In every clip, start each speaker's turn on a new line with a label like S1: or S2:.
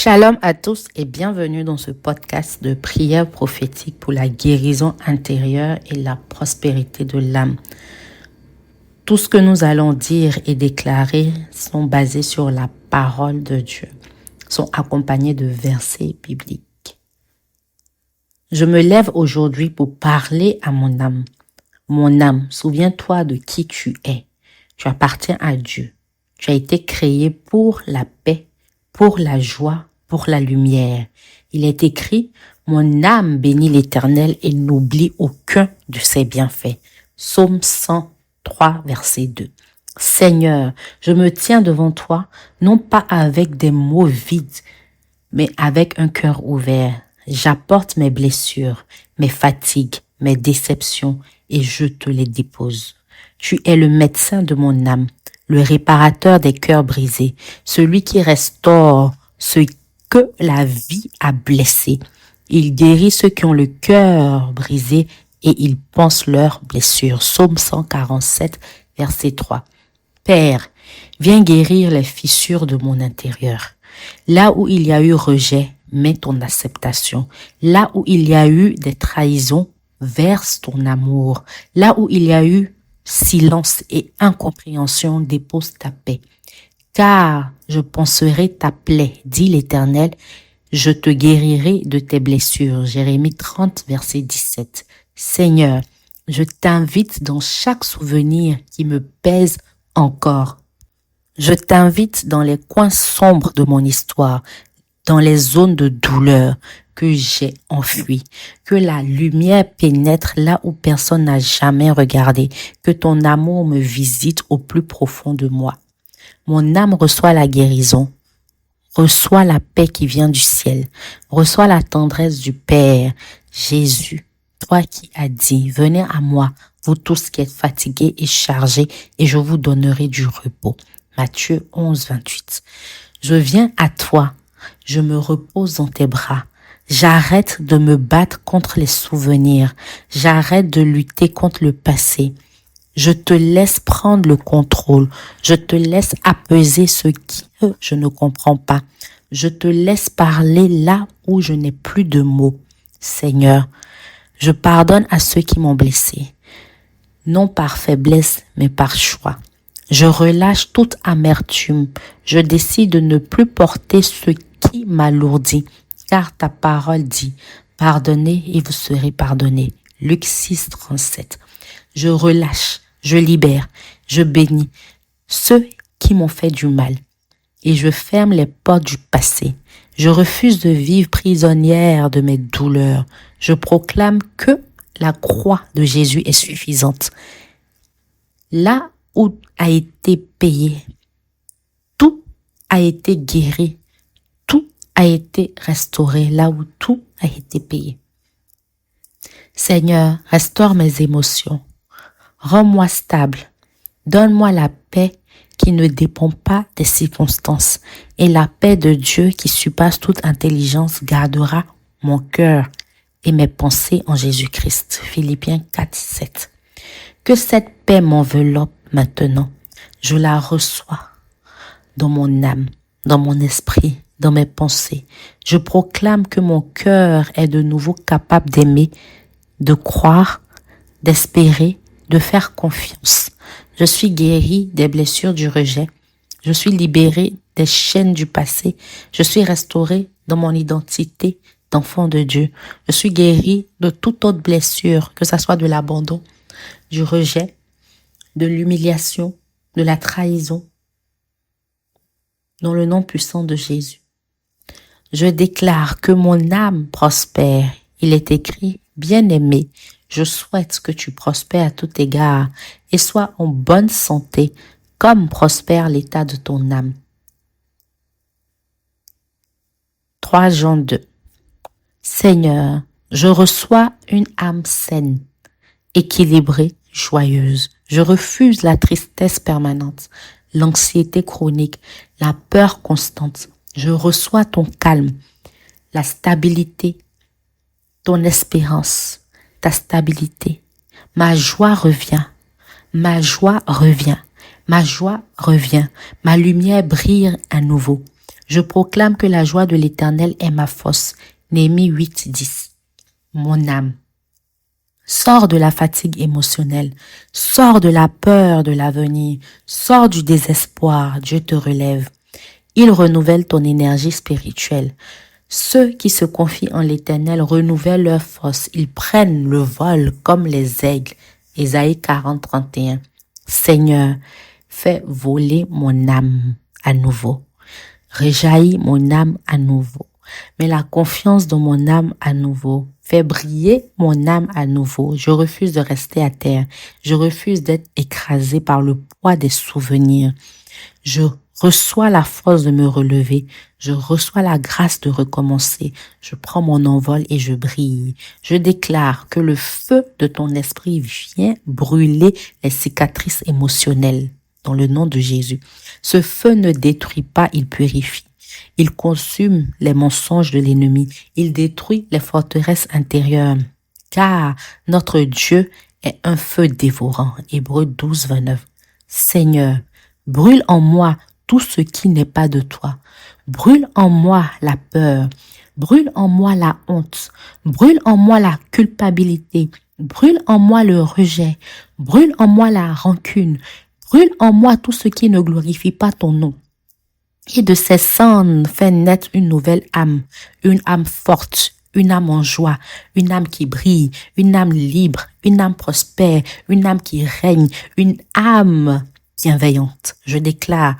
S1: Shalom à tous et bienvenue dans ce podcast de prière prophétique pour la guérison intérieure et la prospérité de l'âme. Tout ce que nous allons dire et déclarer sont basés sur la parole de Dieu, sont accompagnés de versets bibliques. Je me lève aujourd'hui pour parler à mon âme. Mon âme, souviens-toi de qui tu es. Tu appartiens à Dieu. Tu as été créé pour la paix, pour la joie, pour la lumière. Il est écrit, mon âme bénit l'Éternel et n'oublie aucun de ses bienfaits. Psaume 103, verset 2. Seigneur, je me tiens devant toi, non pas avec des mots vides, mais avec un cœur ouvert. J'apporte mes blessures, mes fatigues, mes déceptions et je te les dépose. Tu es le médecin de mon âme, le réparateur des cœurs brisés, celui qui restaure ce que la vie a blessé. Il guérit ceux qui ont le cœur brisé et il pense leurs blessures. Psaume 147, verset 3. Père, viens guérir les fissures de mon intérieur. Là où il y a eu rejet, mets ton acceptation. Là où il y a eu des trahisons, verse ton amour. Là où il y a eu silence et incompréhension, dépose ta paix. Car je panserai ta plaie, dit l'Éternel, je te guérirai de tes blessures. Jérémie 30, verset 17. Seigneur, je t'invite dans chaque souvenir qui me pèse encore. Je t'invite dans les coins sombres de mon histoire, dans les zones de douleur que j'ai enfuies, que la lumière pénètre là où personne n'a jamais regardé, que ton amour me visite au plus profond de moi. Mon âme reçoit la guérison, reçoit la paix qui vient du ciel, reçoit la tendresse du Père. Jésus, toi qui as dit, venez à moi, vous tous qui êtes fatigués et chargés, et je vous donnerai du repos. Matthieu 11, 28. Je viens à toi, je me repose dans tes bras. J'arrête de me battre contre les souvenirs. J'arrête de lutter contre le passé. Je te laisse prendre le contrôle. Je te laisse apaiser ce qui je ne comprends pas. Je te laisse parler là où je n'ai plus de mots. Seigneur, je pardonne à ceux qui m'ont blessé. Non par faiblesse, mais par choix. Je relâche toute amertume. Je décide de ne plus porter ce qui m'alourdit. Car ta parole dit, pardonnez et vous serez pardonnés. Luc 6, 37. Je relâche, je libère, je bénis ceux qui m'ont fait du mal. Et je ferme les portes du passé. Je refuse de vivre prisonnière de mes douleurs. Je proclame que la croix de Jésus est suffisante. Là où a été payé, tout a été guéri. A été restauré là où tout a été payé. Seigneur, restaure mes émotions. Rends-moi stable. Donne-moi la paix qui ne dépend pas des circonstances. Et la paix de Dieu qui surpasse toute intelligence gardera mon cœur et mes pensées en Jésus-Christ. Philippiens 4, 7. Que cette paix m'enveloppe maintenant. Je la reçois dans mon âme, dans mon esprit, dans mes pensées. Je proclame que mon cœur est de nouveau capable d'aimer, de croire, d'espérer, de faire confiance. Je suis guéri des blessures du rejet. Je suis libéré des chaînes du passé. Je suis restauré dans mon identité d'enfant de Dieu. Je suis guéri de toute autre blessure, que ce soit de l'abandon, du rejet, de l'humiliation, de la trahison. Dans le nom puissant de Jésus. Je déclare que mon âme prospère. Il est écrit, bien-aimé, je souhaite que tu prospères à tout égard et sois en bonne santé, comme prospère l'état de ton âme. 3 Jean 2. Seigneur, je reçois une âme saine, équilibrée, joyeuse. Je refuse la tristesse permanente, l'anxiété chronique, la peur constante. Je reçois ton calme, la stabilité, ton espérance, ta stabilité. Ma joie revient, ma joie revient, ma joie revient. Ma lumière brille à nouveau. Je proclame que la joie de l'Éternel est ma force. Néhémie 8, 10. Mon âme, sors de la fatigue émotionnelle, sors de la peur de l'avenir, sors du désespoir, Dieu te relève. Il renouvelle ton énergie spirituelle. Ceux qui se confient en l'Éternel renouvellent leur force, ils prennent le vol comme les aigles. Ésaïe 40, 31. Seigneur, fais voler mon âme à nouveau. Réjaillis mon âme à nouveau. Mets la confiance dans mon âme à nouveau. Fais briller mon âme à nouveau. Je refuse de rester à terre. Je refuse d'être écrasé par le poids des souvenirs. Je reçois la force de me relever. Je reçois la grâce de recommencer. Je prends mon envol et je brille. Je déclare que le feu de ton esprit vient brûler les cicatrices émotionnelles dans le nom de Jésus. Ce feu ne détruit pas, il purifie. Il consume les mensonges de l'ennemi. Il détruit les forteresses intérieures. Car notre Dieu est un feu dévorant. Hébreux 12, 29. Seigneur, brûle en moi tout ce qui n'est pas de toi. Brûle en moi la peur. Brûle en moi la honte. Brûle en moi la culpabilité. Brûle en moi le rejet. Brûle en moi la rancune. Brûle en moi tout ce qui ne glorifie pas ton nom. Et de ces cendres, fais naître une nouvelle âme, une âme forte, une âme en joie, une âme qui brille, une âme libre, une âme prospère, une âme qui règne, une âme bienveillante. Je déclare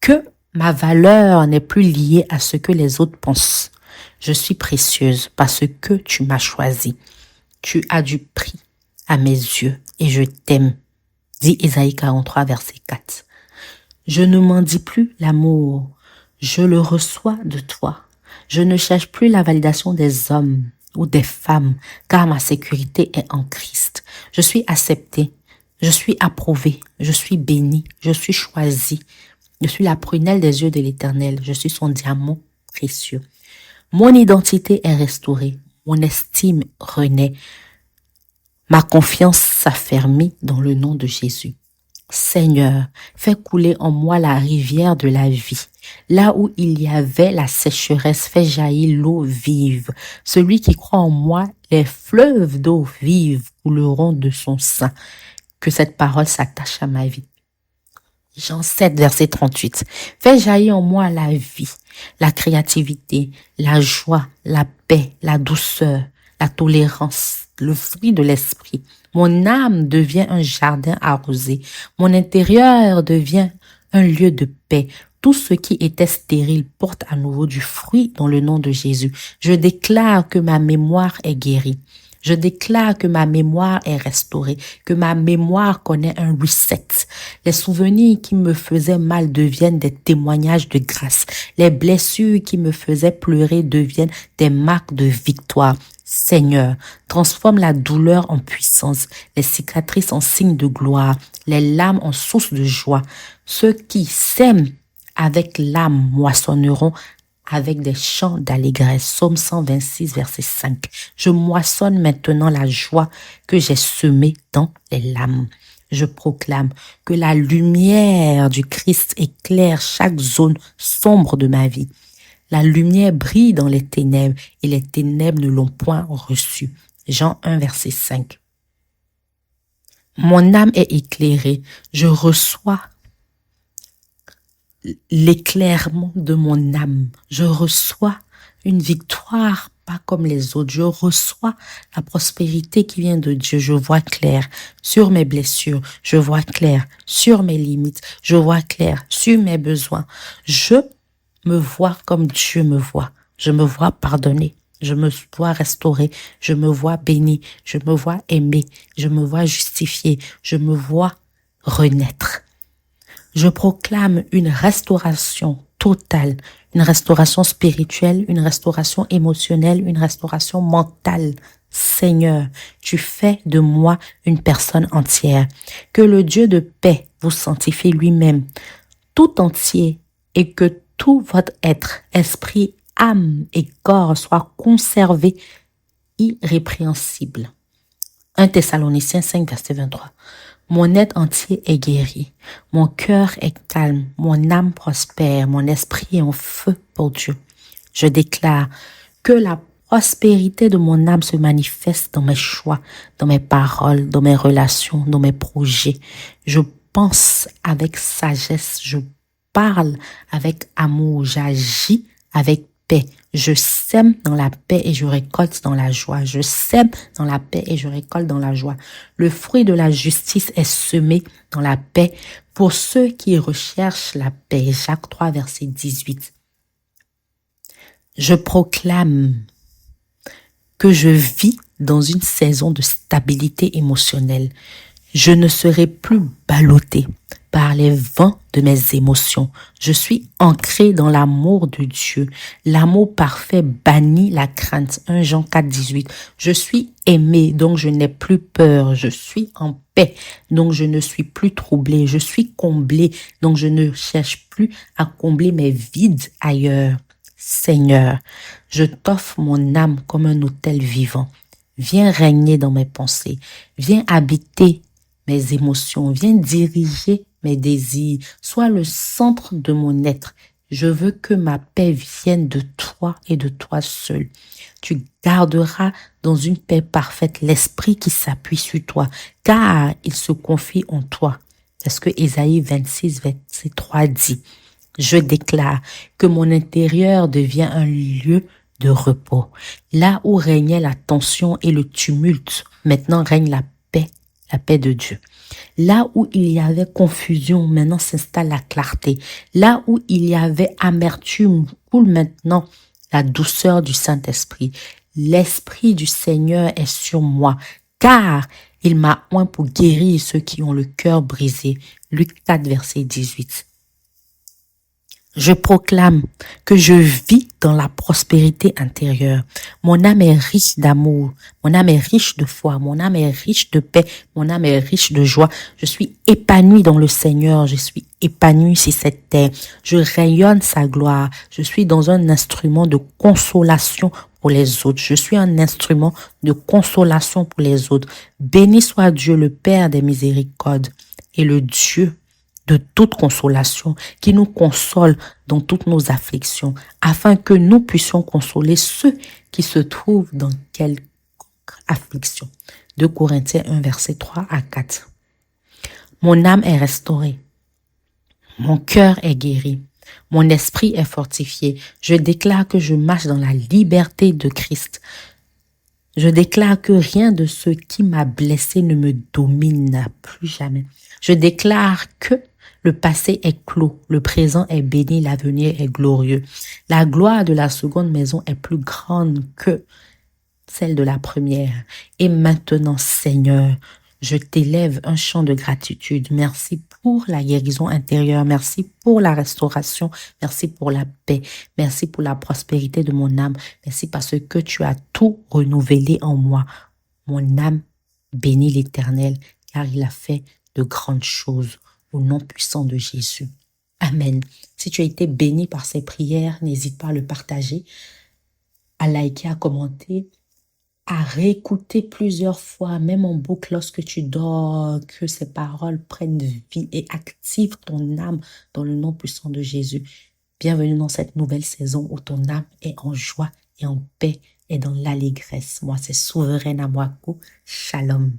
S1: que ma valeur n'est plus liée à ce que les autres pensent. Je suis précieuse parce que tu m'as choisie. Tu as du prix à mes yeux et je t'aime. Dit Ésaïe 43, verset 4. Je ne m'en dis plus l'amour, je le reçois de toi. Je ne cherche plus la validation des hommes ou des femmes, car ma sécurité est en Christ. Je suis acceptée, je suis approuvée, je suis bénie, je suis choisie. Je suis la prunelle des yeux de l'Éternel, je suis son diamant précieux. Mon identité est restaurée, mon estime renaît, ma confiance s'affermit dans le nom de Jésus. Seigneur, fais couler en moi la rivière de la vie. Là où il y avait la sécheresse, fais jaillir l'eau vive. Celui qui croit en moi, les fleuves d'eau vive couleront de son sein. Que cette parole s'attache à ma vie. Jean 7, verset 38. Fais jaillir en moi la vie, la créativité, la joie, la paix, la douceur, la tolérance, le fruit de l'esprit. Mon âme devient un jardin arrosé. Mon intérieur devient un lieu de paix. Tout ce qui était stérile porte à nouveau du fruit dans le nom de Jésus. Je déclare que ma mémoire est guérie. Je déclare que ma mémoire est restaurée, que ma mémoire connaît un reset. Les souvenirs qui me faisaient mal deviennent des témoignages de grâce. Les blessures qui me faisaient pleurer deviennent des marques de victoire. Seigneur, transforme la douleur en puissance, les cicatrices en signes de gloire, les larmes en source de joie. Ceux qui sèment avec l'âme moissonneront avec des chants d'allégresse. Psaume 126, verset 5. Je moissonne maintenant la joie que j'ai semée dans les lames. Je proclame que la lumière du Christ éclaire chaque zone sombre de ma vie. La lumière brille dans les ténèbres et les ténèbres ne l'ont point reçue. Jean 1, verset 5. Mon âme est éclairée. Je reçois l'éclairement de mon âme. Je reçois une victoire pas comme les autres. Je reçois la prospérité qui vient de Dieu. Je vois clair sur mes blessures. Je vois clair sur mes limites. Je vois clair sur mes besoins. Je me vois comme Dieu me voit. Je me vois pardonner. Je me vois restaurer. Je me vois béni. Je me vois aimer. Je me vois justifier. Je me vois renaître. Je proclame une restauration totale, une restauration spirituelle, une restauration émotionnelle, une restauration mentale. Seigneur, tu fais de moi une personne entière. Que le Dieu de paix vous sanctifie lui-même tout entier et que tout votre être, esprit, âme et corps soit conservé irrépréhensible. 1 Thessaloniciens 5, verset 23. Mon être entier est guéri. Mon cœur est calme. Mon âme prospère. Mon esprit est en feu pour Dieu. Je déclare que la prospérité de mon âme se manifeste dans mes choix, dans mes paroles, dans mes relations, dans mes projets. Je pense avec sagesse. Je parle avec amour. J'agis avec paix. Je sème dans la paix et je récolte dans la joie. Je sème dans la paix et je récolte dans la joie. Le fruit de la justice est semé dans la paix pour ceux qui recherchent la paix. Jacques 3, verset 18. Je proclame que je vis dans une saison de stabilité émotionnelle. Je ne serai plus ballottée par les vents de mes émotions. Je suis ancrée dans l'amour de Dieu. L'amour parfait bannit la crainte. 1 Jean 4, 18. Je suis aimée, donc je n'ai plus peur. Je suis en paix, donc je ne suis plus troublée. Je suis comblée, donc je ne cherche plus à combler mes vides ailleurs. Seigneur, je t'offre mon âme comme un autel vivant. Viens régner dans mes pensées. Viens habiter mes émotions. Viens diriger mes désirs. Sois le centre de mon être. Je veux que ma paix vienne de toi et de toi seul. Tu garderas dans une paix parfaite l'esprit qui s'appuie sur toi, car il se confie en toi. C'est ce que Ésaïe 26, verset 3 dit. Je déclare que mon intérieur devient un lieu de repos. Là où régnait la tension et le tumulte, maintenant règne la paix de Dieu. Là où il y avait confusion, maintenant s'installe la clarté. Là où il y avait amertume, coule maintenant la douceur du Saint-Esprit. L'Esprit du Seigneur est sur moi, car il m'a oint pour guérir ceux qui ont le cœur brisé. Luc 4, verset 18. Je proclame que je vis dans la prospérité intérieure. Mon âme est riche d'amour, mon âme est riche de foi, mon âme est riche de paix, mon âme est riche de joie. Je suis épanouie dans le Seigneur, je suis épanouie sur cette terre. Je rayonne sa gloire, je suis dans un instrument de consolation pour les autres. Je suis un instrument de consolation pour les autres. Béni soit Dieu, le Père des miséricordes et le Dieu de toute consolation, qui nous console dans toutes nos afflictions, afin que nous puissions consoler ceux qui se trouvent dans quelque affliction. 2 Corinthiens 1, verset 3 à 4. Mon âme est restaurée, mon cœur est guéri, mon esprit est fortifié. Je déclare que je marche dans la liberté de Christ. Je déclare que rien de ce qui m'a blessé ne me domine plus jamais. Je déclare que le passé est clos, le présent est béni, l'avenir est glorieux. La gloire de la seconde maison est plus grande que celle de la première. Et maintenant, Seigneur, je t'élève un chant de gratitude. Merci pour la guérison intérieure. Merci pour la restauration. Merci pour la paix. Merci pour la prospérité de mon âme. Merci parce que tu as tout renouvelé en moi. Mon âme bénit l'Éternel, car il a fait de grandes choses. Au nom puissant de Jésus. Amen. Si tu as été béni par ces prières, n'hésite pas à le partager, à liker, à commenter, à réécouter plusieurs fois, même en boucle lorsque tu dors, que ces paroles prennent vie et activent ton âme dans le nom puissant de Jésus. Bienvenue dans cette nouvelle saison où ton âme est en joie et en paix et dans l'allégresse. Moi, c'est Souveraine Amouakou. Shalom.